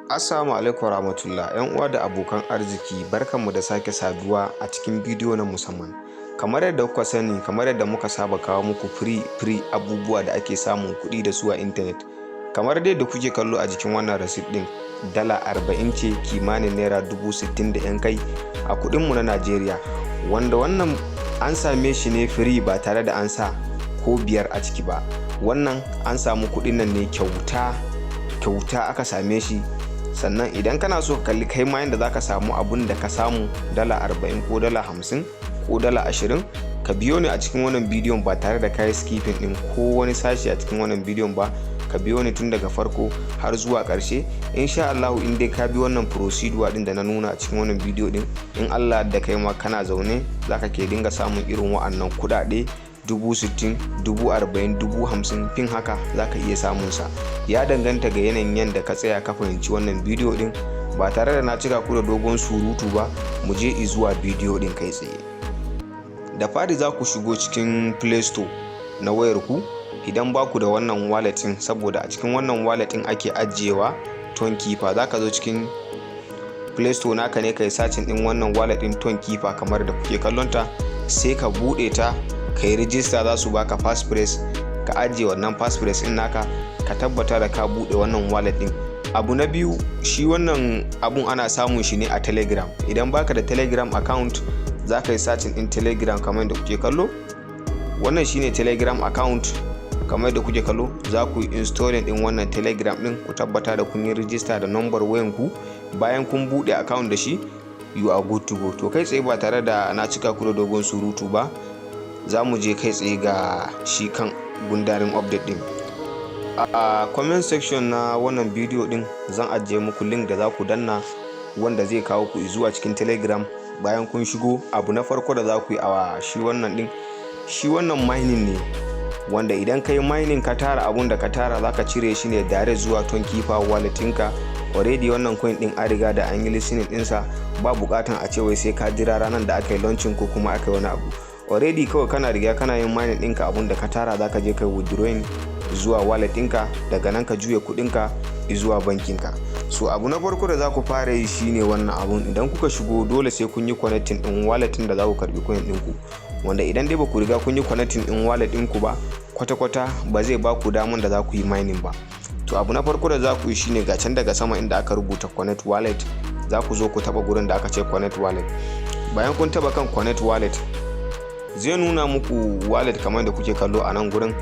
Assalamu alaikum warahmatullah, 'yan uwa da abokan arziki, barkanmu da sake saduwa a cikin bidiyo na musamman. Kamar yadda kuka sani, kamar yadda muka saba kawo muku free abubuwa da ake samun kuɗi da su a intanet. Kamar dai da kuke kallo a jikin wannan receipt ɗin, dala 40 ce, kimanin naira 60,000 da 'yan kai a kuɗinmu na Najeriya. Wanda wannan an same shi ne free ba tare da an sa ko biyar a ciki ba. Wannan an samu kuɗin nan ne kyauta aka same shi. Sannan idan kana so ka kalli kai ma yanda zaka samu abun da ka samu dala 40 ko dala 50 ko dala 20, ka biyo ni a cikin wannan bidiyon ba tare da kai skipping din ko wani sashi a cikin wannan bidiyon ba. Ka biyo ni tun daga farko har zuwa ƙarshe. Insha Allah in dai ka bi wannan procedure din da na nuna a cikin wannan bidiyo din, in Allah da kai ma kana zaune zaka ke dinga samun irin wa'annan kuɗaɗe 60,000, 40,000, 50,000 fin haka zaka iya samun sa. Ya danganta ga yanayin yanda ka tsaya ka fahimci wannan bidiyo din. Ba tare da na cika ku da dogon surutu ba, mu je zuwa bidiyo din kai tsaye. Da fari za ku shigo cikin Play Store na wayar ku idan ba ku da wannan wallet din, saboda a cikin wannan wallet din ake ajiyewa Tonkeeper. Zaka zo cikin Play Store naka ne kai searching din wannan wallet din Tonkeeper kamar da kuke kallon ta, sai ka bude ta, ka yi rijista. Za su baka passphrase, ka ajiye wannan passphrase din naka, ka tabbata da ka bude wannan wallet din. Abu na biyu, shi wannan abun ana samun shi ne a Telegram. Idan baka da Telegram account, za ka yi searching din Telegram kamar da kuke kallo. Wannan shine Telegram account kamar da kuke kallo. Za ku yi installing din wannan Telegram din, ku tabbata da kun yi rijista da number wayan ku. Bayan kun bude account da shi, you are good to go. To kai tsaye ba tare da na cika ku da dogon surutu ba, za mu je kai tsaye ga shi kan gundarin update din. A comment section na wannan bidiyo din zan ajiye muku link da za ku danna, wanda zai kawo ku zuwa cikin Telegram. Bayan kun shigo, abu na farko da za ku yi a shi wannan din, shi wannan mining ne, wanda idan ka yi mining ka tara abun da ka tara, za ka cire shi ne direct zuwa Tonkeeper wallet ɗinka. Already wannan coin din an riga da an yi listening ɗinsa, ba bukatan a ce wai sai ka jira ranar da aka yi launching ko kuma aka yi wani abu. Already kawai kana riga kana yin mining ɗinka, abun da ka tara za ka je kai withdrawing zuwa wallet ɗinka, daga nan ka juya kuɗinka zuwa bankinka. So abu na farko da za ku fara yi shine wannan abun. Idan kuka shigo, dole sai kun yi connecting ɗin wallet ɗin da za ku karɓi coin ɗinku, wanda idan dai ba ku riga kun yi connecting ɗin wallet ɗinku ba, kwata-kwata ba zai ba ku daman da za ku yi mining ba. To abu na farko da za ku yi shine ga can daga sama inda aka rubuta connect wallet, za ku zo ku taɓa gurin da aka ce connect wallet. Bayan kun taɓa kan connect wallet, zai nuna muku wallet kamar da kuke kallo a nan gurin.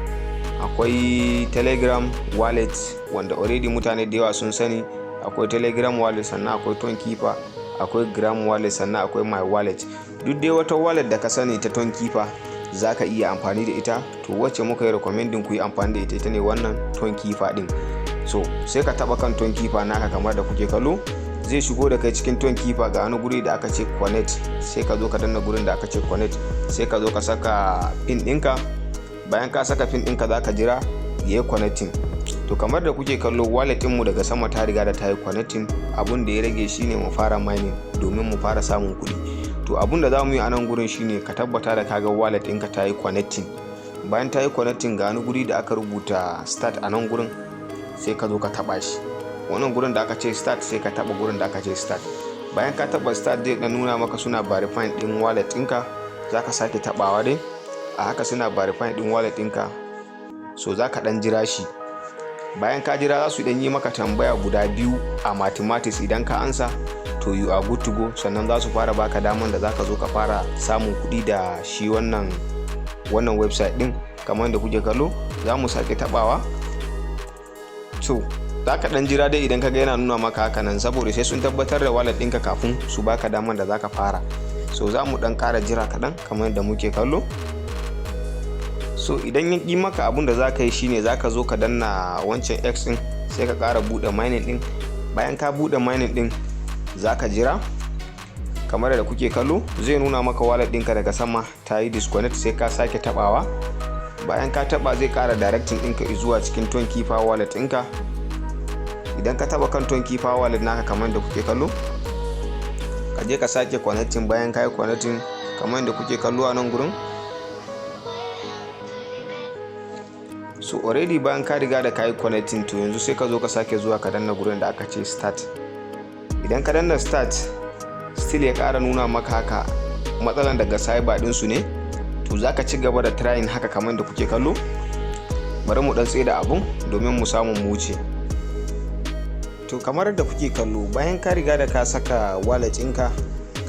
Akwai Telegram wallet, wanda already mutane da yawa sun sani. Akwai Telegram wallet, sannan akwai Tonkeeper, akwai Gram wallet, sannan akwai My wallet. Duk dai wata wallet da ka sani ta Tonkeeper za ka iya amfani da ita. To wacce muka yi recommending ku yi amfani da ita ne wannan Tonkeeper din. So sai ka taba kan Tonkeeper naka kamar da kuke kallo, zai shigo da kai cikin Tonkeeper. Ga wani guri da aka ce connect, sai ka zo ka danna gurin da aka ce connect, sai ka zo ka saka pin ɗinka. Bayan ka saka pin ɗinka, za ka jira ya yi connecting. To kamar da kuke kallo, wallet ɗinmu daga sama ta riga da ta yi connecting. Abun da ya rage shine mu fara mining domin mu fara samun kuɗi. To abun da za mu yi a nan gurin shine ka tabbata da kaga wallet ɗinka ta yi connecting. Bayan ta yi connecting, ga wani guri da aka rubuta start a nan gurin, sai ka zo ka taba shi. Wannan gurin da aka ce start, sai ka taba gurin da aka ce start. Bayan ka taba start, zai dan nuna maka suna verifying din wallet ɗinka. Za ka sake tabawa dai a haka, suna verifying din wallet ɗinka. So za ka dan jira shi. Bayan ka jira, za su dan yi maka tambaya guda biyu a mathematics. Idan ka ansa, to you are good to go. Sannan za su fara baka daman da za ka zo ka fara samun kuɗi da shi wannan website din kamar da kuke kallo. Za mu sake tabawa. So za ka dan jira dai idan ka ga yana nuna maka haka nan, saboda sai sun tabbatar da wallet ɗinka kafin su baka daman da za ka fara. So za mu dan ƙara jira kaɗan kamar da muke kallo. So idan ya ƙi maka, abun da za ka yi shine za ka zo ka danna wancan X ɗin, sai ka ƙara buɗe mining ɗin. Bayan ka buɗe mining ɗin, za ka jira kamar da kuke kallo. Zai nuna maka wallet ɗinka daga sama ta yi disconnect, sai ka sake tabawa. Bayan ka taba, zai ƙara directing ɗinka zuwa cikin Tonkeeper wallet ɗinka. Idan ka taba kan Tonkeeper wallet naka kamar da kuke kallo, ka je ka sake connecting. Bayan ka yi connecting kamar da kuke kallo a nan gurin, So already bayan ka riga da kai connecting, to yanzu sai ka zo ka sake zuwa ka danna gurin da aka ce start. Idan ka danna start still ya ƙara nuna maka haka matsalan daga cyber din su ne, to zaka ci gaba da trying haka kamar da kuke kallo. Bari mu dan tsaye da abun domin mu samu mu wuce. To kamar da kuke kallo, bayan ka riga da ka saka wallet ɗinka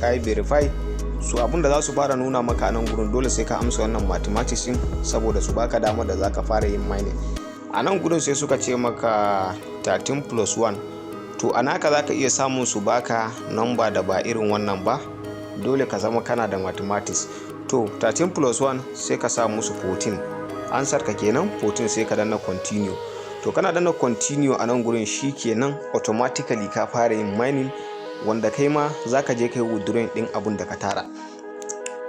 ka yi verify, so abun da za su fara nuna maka a nan gurin dole sai ka amsa wannan mathematics din saboda su baka damar da zaka fara yin mining. A nan gurin sai suka ce maka 13 plus 1, to a naka zaka iya samun su baka number da ba irin wannan ba, dole ka zama kana da mathematics. To 13 plus 1 sai ka sa musu 14, ansar ka kenan 14, sai ka danna continue. To kana danna continue a nan gurin shi kenan automatically ka fara yin mining, wanda kai ma zaka je kai withdrawing din abun da ka tara.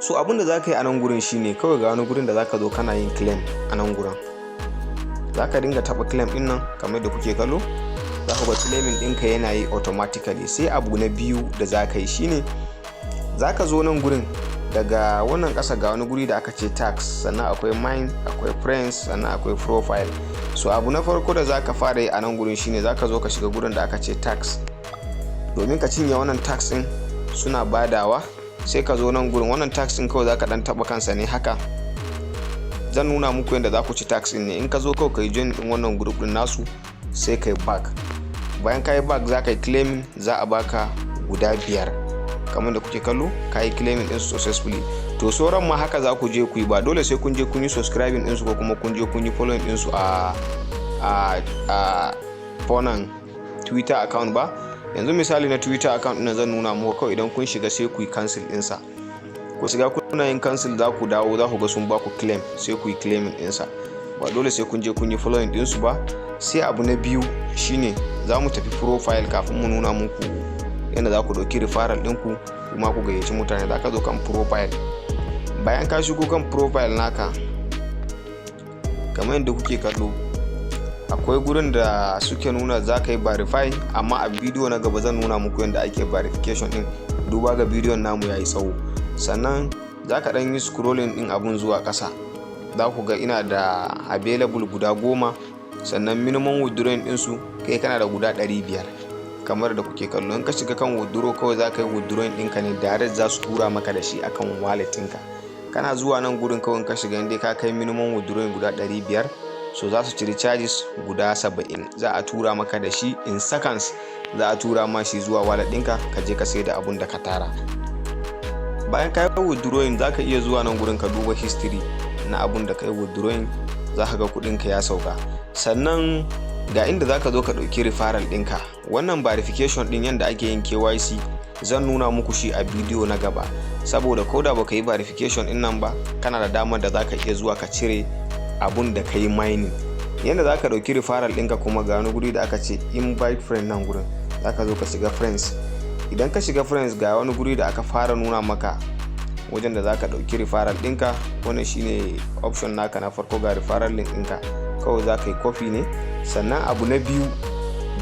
So abun da zaka yi a nan gurin shine kawai ga wani gurin da zaka zo kana yin claim a nan gurin. Zaka dinga taba claim din nan kamar da kuke kallo, zaka ga claiming ɗinka yana yi automatically. Sai abu na biyu da zaka yi shine zaka zo nan gurin, daga wannan ƙasa ga wani guri da aka ce tax, sannan akwai mine, akwai friends, sannan akwai profile. So abu na farko da zaka fara yi a nan gurin shine zaka zo ka shiga gurin da aka ce tax. Domin ka cinye wannan tax din suna badawa, sai ka zo nan gurin. Wannan tax din kawai zaka dan taba kansa ne haka. Zan nuna muku yadda za ku ci tax din ne. In ka zo kawai kai join din wannan group din nasu, sai kai back. Bayan kai back za ka yi claiming, za a baka guda 5 kamar da kuke kallo, ka yi claiming din su successfully. To sauran ma haka za ku je ku yi, ba dole sai kun je kun yi subscribing din su ko kuma kun je kun yi following din su a fonan Twitter account ba. Yanzu misali na Twitter account ɗin zan nuna muku, kawai idan kun shiga sai ku yi cancel ɗinsa. Ku shiga kuna yin cancel, za ku dawo za ku ga sun ba ku claim, sai ku yi claiming ɗinsa. Ba dole sai kun je kun yi following ɗinsu ba. Sai abu na biyu shine za mu tafi profile kafin mu nuna muku yadda za ku ɗauki referral ɗinku kuma ku gayyaci mutane. Za ka zo kan profile. Bayan ka shigo kan profile naka, kamar yadda kuke kallo, akwai gurin da suke nuna za ka yi verify, amma a bidiyo na gaba zan nuna muku yadda ake verification din, duba ga bidiyon namu yayi tsawo. Sannan za ka dan yi scrolling din abun zuwa ƙasa, za ku ga ina da available guda 10, sannan minimum withdrawing din su kai kana da guda 500 kamar da kuke kallo. In ka shiga kan withdraw, kawai za ka yi withdrawing ɗinka ne direct, za su tura maka da shi akan wallet ɗinka. Kana zuwa nan gurin kawai ka shiga, inda ka kai minimum withdrawing guda 500, so za su cire charges guda 70, za a tura maka da shi in seconds. Za a tura ma shi zuwa wallet ɗinka, ka je ka sai da abun da ka tara. Bayan ka yi withdrawing, za ka iya zuwa nan gurin ka duba history na abun da ka yi withdrawing, za ka ga kuɗinka ya sauka. Sannan ga inda za ka zo ka ɗauki referral ɗinka. Wannan verification ɗin yadda ake yin KYC zan nuna muku shi a bidiyo na gaba, saboda ko da baka yi verification ɗin nan ba, kana da damar da za ka iya zuwa ka cire abun da ka yi mining. Yadda za ka ɗauki referral ɗinka kuma ga wani guri da aka ce invite friend nan gurin, za ka zo ka shiga friends. Idan ka shiga friends, ga wani guri da aka fara nuna maka wajen da za ka ɗauki referral ɗinka. Wannan shine option naka na farko, ga referral link ɗinka, kawai za ka yi copy ne. Sannan abu na biyu,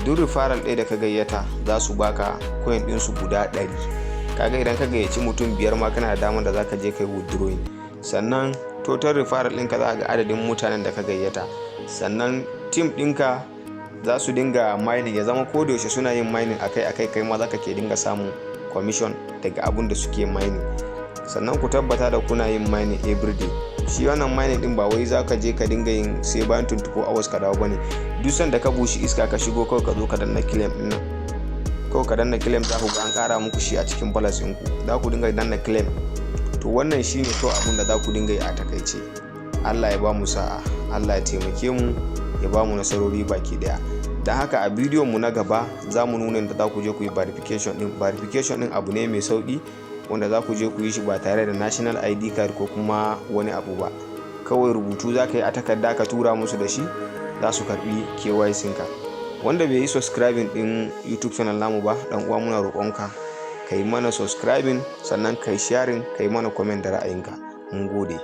duk referral ɗaya da ka gayyata za su baka coin ɗinsu guda 100. Kaga idan ka gayyaci mutum 5 ma kana da damar da za ka je ka yi withdrawing. Sannan total referral ɗinka za ga adadin mutanen da ka gayyata. Sannan team ɗinka za su dinga mining, ya zama ko da yaushe suna yin mining akai-akai, kai ma za ka ke dinga samun commission daga abun da suke mining. Sannan ku tabbata da kuna yin mining everyday. Shi wannan mining din ba wai za ka je ka dinga yin sai bayan 24 hours ka dawo bane. Duk sanda ka bushi iska ka shigo, kawai ka zo ka danna claim din nan, kawai ka danna claim, za ku ga an kara muku shi a cikin balance ɗinku, za ku dinga danna claim. To wannan shine to abun da za ku dinga yi a takaice. Allah ya ba mu sa'a, Allah ya taimake mu, ya ba mu nasarori baki daya. Dan haka a bidiyon mu na gaba za mu nuna yadda za ku je ku yi verification din. Verification din abu ne mai sauki, wanda za ku je ku yi shi ba tare da national ID card ko kuma wani abu ba. Kawai rubutu za ka yi a takarda ka tura musu da shi, za su karbi KYC ka. Wanda bai yi subscribing din YouTube channel namu ba, dan uwa muna roƙonka ka yi mana subscribing, sannan ka yi sharing, ka yi mana comment da ra'ayinka. Mun gode.